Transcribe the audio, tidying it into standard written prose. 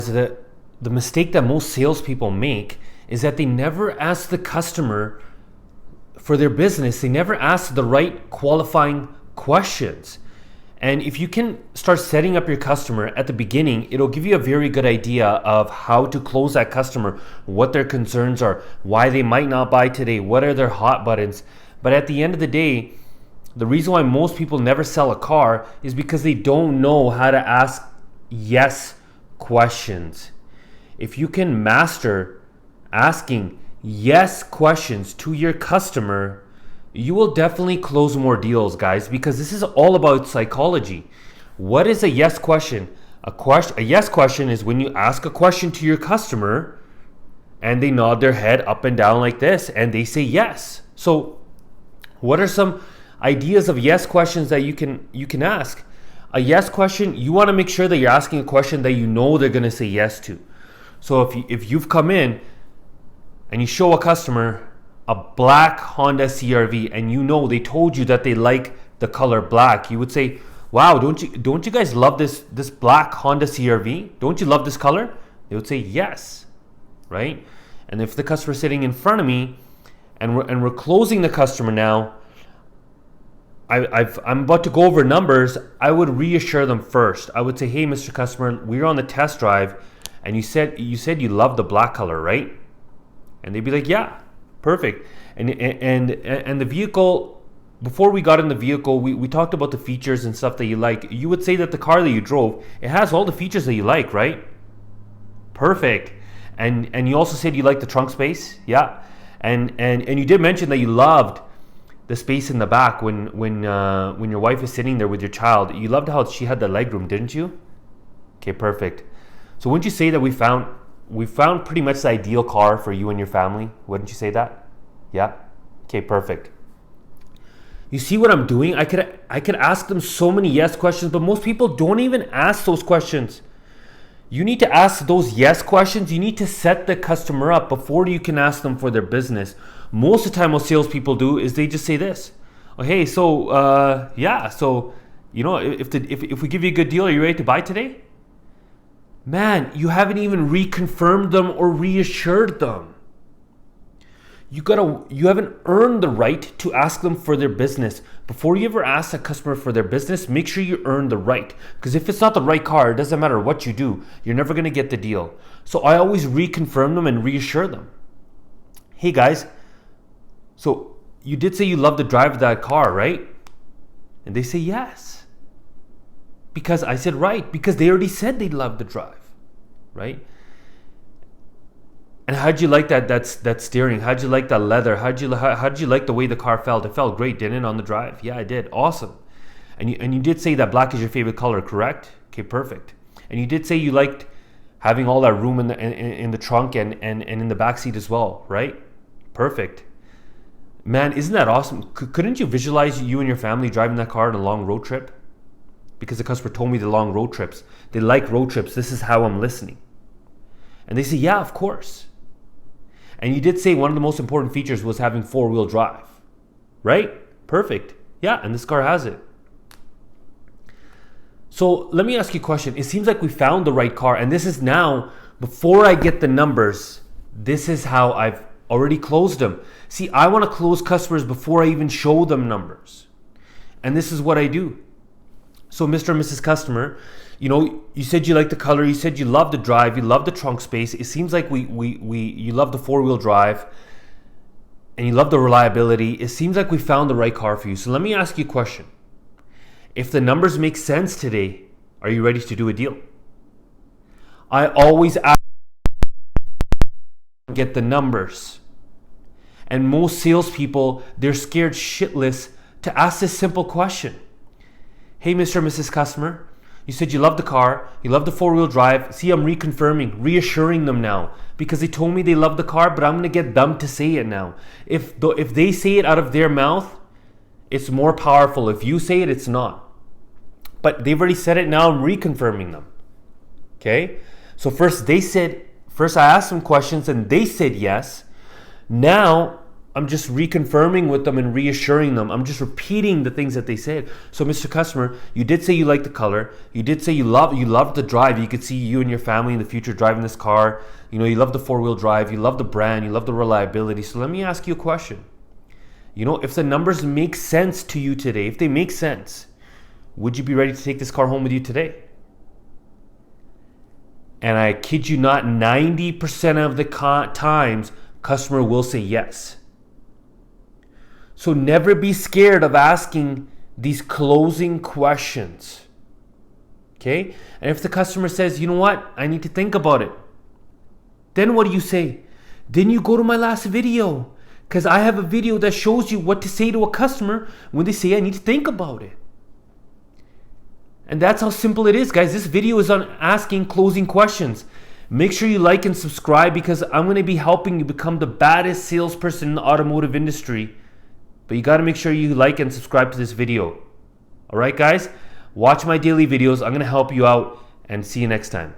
The mistake that most salespeople make is that they never ask the customer for their business. They never ask the right qualifying questions. And if you can start setting up your customer at the beginning, it'll give you a very good idea of how to close that customer, what their concerns are, why they might not buy today, what are their hot buttons. But at the end of the day, the reason why most people never sell a car is because they don't know how to ask yes questions. If you can master asking yes questions to your customer, you will definitely close more deals, guys, because this is all about psychology. What is a yes question? A yes question is when you ask a question to your customer and they nod their head up and down like this and they say yes. So what are some ideas of yes questions that you can ask? A yes question, you want to make sure that you're asking a question that you know they're going to say yes to. So if you've come in and you show a customer a black Honda CR-V and you know they told you that they like the color black, you would say, wow, don't you guys love this black Honda CR-V? Don't you love this color? They would say yes, right? And if the customer's sitting in front of me and we're closing the customer now, I'm about to go over numbers, I would reassure them first. I would say, hey, Mr. Customer, we're on the test drive and you said you love the black color, right? And they'd be like, yeah, perfect. And the vehicle, before we got in the vehicle, we talked about the features and stuff that you like. You would say that the car that you drove, it has all the features that you like, right? Perfect. And you also said you like the trunk space, yeah. And you did mention that you loved the space in the back when your wife is sitting there with your child. You loved how she had the legroom, didn't you? Okay, perfect. So wouldn't you say that we found pretty much the ideal car for you and your family? Wouldn't you say that? Yeah? Okay, perfect. You see what I'm doing? I could ask them so many yes questions, but most people don't even ask those questions. You need to ask those yes questions. You need to set the customer up before you can ask them for their business. Most of the time what salespeople do is they just say this. Oh, hey, so yeah, so you know, if we give you a good deal, are you ready to buy today? Man, you haven't even reconfirmed them or reassured them. You haven't earned the right to ask them for their business. Before you ever ask a customer for their business, make sure you earn the right. Because if it's not the right car, it doesn't matter what you do, you're never going to get the deal. So I always reconfirm them and reassure them. Hey guys, so you did say you love to drive that car, right? And they say yes. Because I said right, because they already said they love to drive, right? And how'd you like that steering? How'd you like that leather? How'd you like the way the car felt? It felt great, didn't it, on the drive? Yeah, I did. Awesome. And you did say that black is your favorite color, correct? Okay, perfect. And you did say you liked having all that room in the trunk and in the back seat as well, right? Perfect. Man, isn't that awesome? Couldn't you visualize you and your family driving that car on a long road trip? Because the customer told me the long road trips. They like road trips. This is how I'm listening. And they say, yeah, of course. And you did say one of the most important features was having 4-wheel drive, right? Perfect. Yeah, and this car has it. So let me ask you a question. It seems like we found the right car, and this is now, before I get the numbers, this is how I've already closed them. See, I want to close customers before I even show them numbers. And this is what I do. So Mr. and Mrs. Customer, you know, you said you like the color, you said you love the drive, you love the trunk space. It seems like you love the 4-wheel drive and you love the reliability. It seems like we found the right car for you. So let me ask you a question. If the numbers make sense today, are you ready to do a deal? I always ask get the numbers. And most salespeople, they're scared shitless to ask this simple question. Hey, Mr. and Mrs. Customer, you said you love the car, you love the 4-wheel drive. See, I'm reconfirming, reassuring them now because they told me they love the car, but I'm going to get them to say it now. If they say it out of their mouth, it's more powerful. If you say it, it's not. But they've already said it now, I'm reconfirming them. Okay? So first I asked them questions and they said yes. Now I'm just reconfirming with them and reassuring them. I'm just repeating the things that they said. So, Mr. Customer, you did say you like the color. You did say you love the drive. You could see you and your family in the future driving this car. You know, you love the 4-wheel drive. You love the brand. You love the reliability. So let me ask you a question. You know, if the numbers make sense to you today, if they make sense, would you be ready to take this car home with you today? And I kid you not, 90% of the times, customer will say yes. So never be scared of asking these closing questions. Okay? And if the customer says, you know what, I need to think about it, then what do you say? Then you go to my last video, because I have a video that shows you what to say to a customer when they say I need to think about it. And that's how simple it is, guys. This video is on asking closing questions. Make sure you like and subscribe, because I'm going to be helping you become the baddest salesperson in the automotive industry. But you got to make sure you like and subscribe to this video. All right, guys? Watch my daily videos. I'm going to help you out, and see you next time.